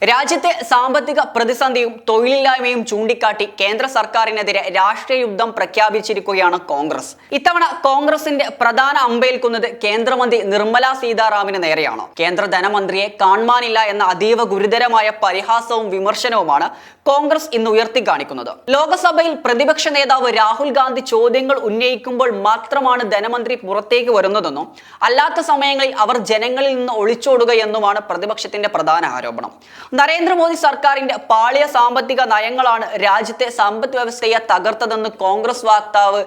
രാജ്യത്തെ സാമ്പത്തിക പ്രതിസന്ധിയും തൊഴിലില്ലായ്മയും ചൂണ്ടിക്കാട്ടി കേന്ദ്ര സർക്കാരിനെതിരെ രാഷ്ട്രീയ യുദ്ധം പ്രഖ്യാപിച്ചിരിക്കുകയാണ് കോൺഗ്രസ്. ഇത്തവണ കോൺഗ്രസിന്റെ പ്രധാന അമ്പേൽക്കുന്നത് കേന്ദ്രമന്ത്രി നിർമ്മല സീതാറാമിന് നേരെയാണ്. കേന്ദ്ര ധനമന്ത്രിയെ കാണാനില്ല എന്ന അതീവ ഗുരുതരമായ പരിഹാസവും വിമർശനവുമാണ് കോൺഗ്രസ് ഇന്ന് ഉയർത്തിക്കാണിക്കുന്നത്. ലോക്സഭയിൽ പ്രതിപക്ഷ നേതാവ് രാഹുൽ ഗാന്ധി ചോദ്യങ്ങൾ ഉന്നയിക്കുമ്പോൾ മാത്രമാണ് ധനമന്ത്രി പുറത്തേക്ക് വരുന്നതെന്നും അല്ലാത്ത സമയങ്ങളിൽ അവർ ജനങ്ങളിൽ നിന്ന് ഒളിച്ചോടുകയെന്നുമാണ് പ്രതിപക്ഷത്തിന്റെ പ്രധാന ആരോപണം. നരേന്ദ്രമോദി സർക്കാരിന്റെ പാളിയ സാമ്പത്തിക നയങ്ങളാണ് രാജ്യത്തെ സമ്പദ് വ്യവസ്ഥയെ തകർത്തതെന്ന് കോൺഗ്രസ് വക്താവ്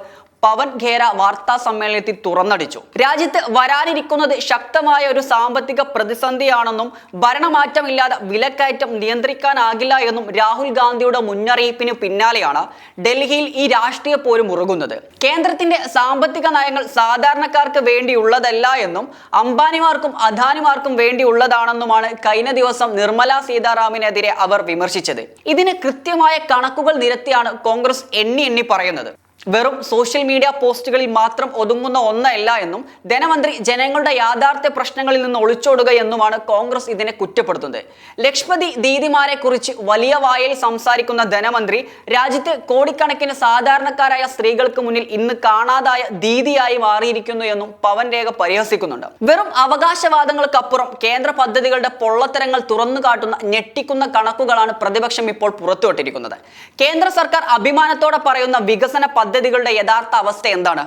പവൻ ഖേര വാർത്താ സമ്മേളനത്തിൽ തുറന്നടിച്ചു. രാജ്യത്ത് വരാനിരിക്കുന്നത് ശക്തമായ ഒരു സാമ്പത്തിക പ്രതിസന്ധിയാണെന്നും ഭരണമാറ്റമില്ലാതെ വിലക്കയറ്റം നിയന്ത്രിക്കാനാകില്ല എന്നും രാഹുൽ ഗാന്ധിയുടെ മുന്നറിയിപ്പിന് പിന്നാലെയാണ് ഡൽഹിയിൽ ഈ രാഷ്ട്രീയ പോര് മുറുകുന്നത്. കേന്ദ്രത്തിന്റെ സാമ്പത്തിക നയങ്ങൾ സാധാരണക്കാർക്ക് വേണ്ടിയുള്ളതല്ല എന്നും അംബാനിമാർക്കും അദാനിമാർക്കും വേണ്ടിയുള്ളതാണെന്നുമാണ് കഴിഞ്ഞ ദിവസം നിർമ്മല സീതാറാമിനെതിരെ അവർ വിമർശിച്ചത്. ഇതിന് കൃത്യമായ കണക്കുകൾ നിരത്തിയാണ് കോൺഗ്രസ് എണ്ണി പറയുന്നത്. വെറും സോഷ്യൽ മീഡിയ പോസ്റ്റുകളിൽ മാത്രം ഒതുങ്ങുന്ന ഒന്നല്ല എന്നും ധനമന്ത്രി ജനങ്ങളുടെ യാഥാർത്ഥ്യ പ്രശ്നങ്ങളിൽ നിന്ന് ഒളിച്ചോടുക എന്നുമാണ് കോൺഗ്രസ് ഇതിനെ കുറ്റപ്പെടുത്തുന്നത്. ലക്ഷപതി ദീദിമാരെ കുറിച്ച് വലിയ വായിൽ സംസാരിക്കുന്ന ധനമന്ത്രി രാജ്യത്ത് കോടിക്കണക്കിന് സാധാരണക്കാരായ സ്ത്രീകൾക്ക് മുന്നിൽ ഇന്ന് കാണാതായ ദീദിയായി മാറിയിരിക്കുന്നു എന്നും പവൻ രേഖ പരിഹസിക്കുന്നുണ്ട്. വെറും അവകാശവാദങ്ങൾക്കപ്പുറം കേന്ദ്ര പദ്ധതികളുടെ പൊള്ളത്തരങ്ങൾ തുറന്നു കാട്ടുന്ന ഞെട്ടിക്കുന്ന കണക്കുകളാണ് പ്രതിപക്ഷം ഇപ്പോൾ പുറത്തുവിട്ടിരിക്കുന്നത്. കേന്ദ്ര സർക്കാർ അഭിമാനത്തോടെ പറയുന്ന വികസന പദ്ധതികളുടെ യഥാർത്ഥ അവസ്ഥ എന്താണ്?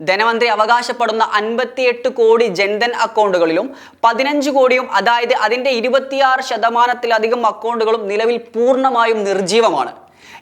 ധനമന്ത്രി അവകാശപ്പെടുന്ന 58 കോടി ജൻധൻ അക്കൗണ്ടുകളിലും 15 കോടിയും, അതായത് അതിന്റെ 26% അക്കൗണ്ടുകളും നിലവിൽ പൂർണ്ണമായും നിർജീവമാണ്.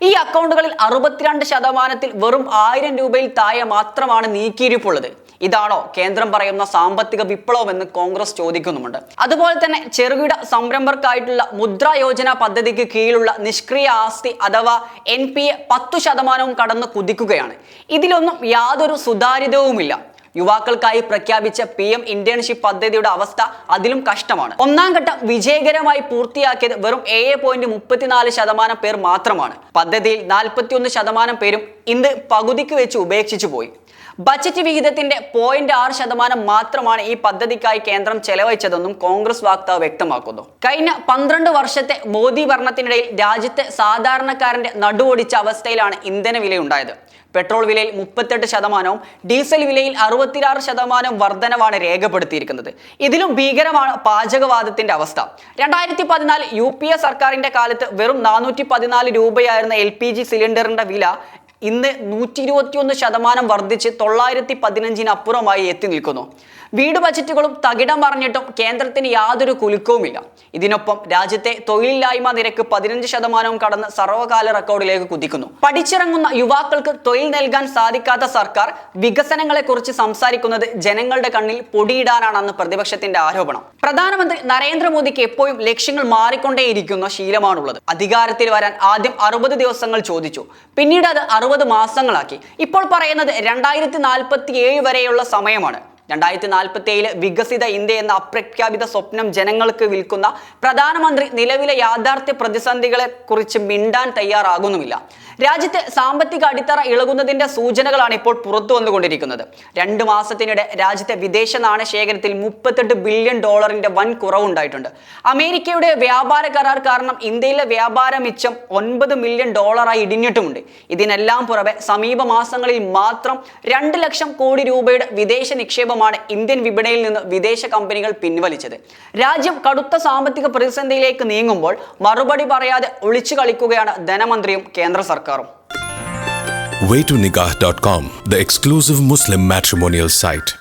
ഈ അക്കൗണ്ടുകളിൽ 62% വെറും 1000 രൂപയിൽ താഴെ മാത്രമാണ് നീക്കിയിരിപ്പുള്ളത്. ഇതാണോ കേന്ദ്രം പറയുന്ന സാമ്പത്തിക വിപ്ലവം എന്ന് കോൺഗ്രസ് ചോദിക്കുന്നുമുണ്ട്. അതുപോലെ തന്നെ ചെറുകിട സംരംഭകർക്കായിട്ടുള്ള മുദ്ര യോജന പദ്ധതിക്ക് കീഴിലുള്ള നിഷ്ക്രിയ ആസ്തി അഥവാ NPA 10% കടന്ന് കുതിക്കുകയാണ്. ഇതിലൊന്നും യാതൊരു സുതാര്യതവുമില്ല. യുവാക്കൾക്കായി പ്രഖ്യാപിച്ച PM ഇന്റേൺഷിപ്പ് പദ്ധതിയുടെ അവസ്ഥ അതിലും കഷ്ടമാണ്. ഒന്നാം ഘട്ടം വിജയകരമായി പൂർത്തിയാക്കിയത് വെറും 7.34% പേർ മാത്രമാണ്. പദ്ധതിയിൽ 41% പേരും ഇന്ന് പകുതിക്ക് വെച്ച് ഉപേക്ഷിച്ചു പോയി. ബജറ്റ് വിഹിതത്തിന്റെ 0.6% മാത്രമാണ് ഈ പദ്ധതിക്കായി കേന്ദ്രം ചെലവഴിച്ചതെന്നും കോൺഗ്രസ് വക്താവ് വ്യക്തമാക്കുന്നു. കഴിഞ്ഞ 12 വർഷത്തെ മോദി ഭരണത്തിനിടയിൽ രാജ്യത്തെ സാധാരണക്കാരന്റെ നടുവൊടിച്ച അവസ്ഥയിലാണ് ഇന്ധന വിലയുണ്ടായത്. പെട്രോൾ വിലയിൽ 38%, ഡീസൽ വിലയിൽ 66% വർധനവാണ് രേഖപ്പെടുത്തിയിരിക്കുന്നത്. ഇതിലും ഭീകരമാണ് പാചകവാതത്തിന്റെ അവസ്ഥ. 2014 UPA സർക്കാരിന്റെ കാലത്ത് വെറും 414 രൂപയായിരുന്ന LPG സിലിണ്ടറിന്റെ വില ഇന്ന് 121% വർദ്ധിച്ച് 915 അപ്പുറമായി എത്തി നിൽക്കുന്നു. വീട് ബജറ്റുകളും തകിടം പറഞ്ഞിട്ടും കേന്ദ്രത്തിന് യാതൊരു കുലുക്കവുമില്ല. ഇതിനൊപ്പം രാജ്യത്തെ തൊഴിലില്ലായ്മ നിരക്ക് 15% കടന്ന് സർവകാല റെക്കോർഡിലേക്ക് കുതിക്കുന്നു. പഠിച്ചിറങ്ങുന്ന യുവാക്കൾക്ക് തൊഴിൽ നൽകാൻ സാധിക്കാത്ത സർക്കാർ വികസനങ്ങളെ കുറിച്ച് സംസാരിക്കുന്നത് ജനങ്ങളുടെ കണ്ണിൽ പൊടിയിടാനാണെന്ന് പ്രതിപക്ഷത്തിന്റെ ആരോപണം. പ്രധാനമന്ത്രി നരേന്ദ്രമോദിക്ക് എപ്പോഴും ലക്ഷ്യങ്ങൾ മാറിക്കൊണ്ടേയിരിക്കുന്ന ശീലമാണുള്ളത്. അധികാരത്തിൽ വരാൻ ആദ്യം 60 ദിവസങ്ങൾ ചോദിച്ചു, പിന്നീട് അത് 60 മാസങ്ങളാക്കി. ഇപ്പോൾ പറയുന്നത് 2047 വരെയുള്ള സമയമാണ്. 2047 വികസിത ഇന്ത്യ എന്ന അപ്രഖ്യാപിത സ്വപ്നം ജനങ്ങൾക്ക് വിൽക്കുന്ന പ്രധാനമന്ത്രി നിലവിലെ യാഥാർത്ഥ്യ പ്രതിസന്ധികളെ കുറിച്ച് മിണ്ടാൻ തയ്യാറാകുന്നുമില്ല. രാജ്യത്തെ സാമ്പത്തിക അടിത്തറ ഇളകുന്നതിന്റെ സൂചനകളാണ് ഇപ്പോൾ പുറത്തു വന്നുകൊണ്ടിരിക്കുന്നത്. 2 മാസത്തിനിടെ രാജ്യത്തെ വിദേശ നാണയശേഖരത്തിൽ $38 ബില്യൺ വൻ കുറവുണ്ടായിട്ടുണ്ട്. അമേരിക്കയുടെ വ്യാപാര കരാർ കാരണം ഇന്ത്യയിലെ വ്യാപാര മിച്ചം $9 മില്യൺ ഇടിഞ്ഞിട്ടുമുണ്ട്. ഇതിനെല്ലാം പുറമെ സമീപ മാസങ്ങളിൽ മാത്രം 2 ലക്ഷം കോടി രൂപയുടെ വിദേശ നിക്ഷേപമാണ് ഇന്ത്യൻ വിപണിയിൽ നിന്ന് വിദേശ കമ്പനികൾ പിൻവലിച്ചത്. രാജ്യം കടുത്ത സാമ്പത്തിക പ്രതിസന്ധിയിലേക്ക് നീങ്ങുമ്പോൾ മറുപടി പറയാതെ ഒളിച്ചു കളിക്കുകയാണ് ധനമന്ത്രിയും കേന്ദ്ര സർക്കാരും. Waytonikah.com, the exclusive Muslim matrimonial site.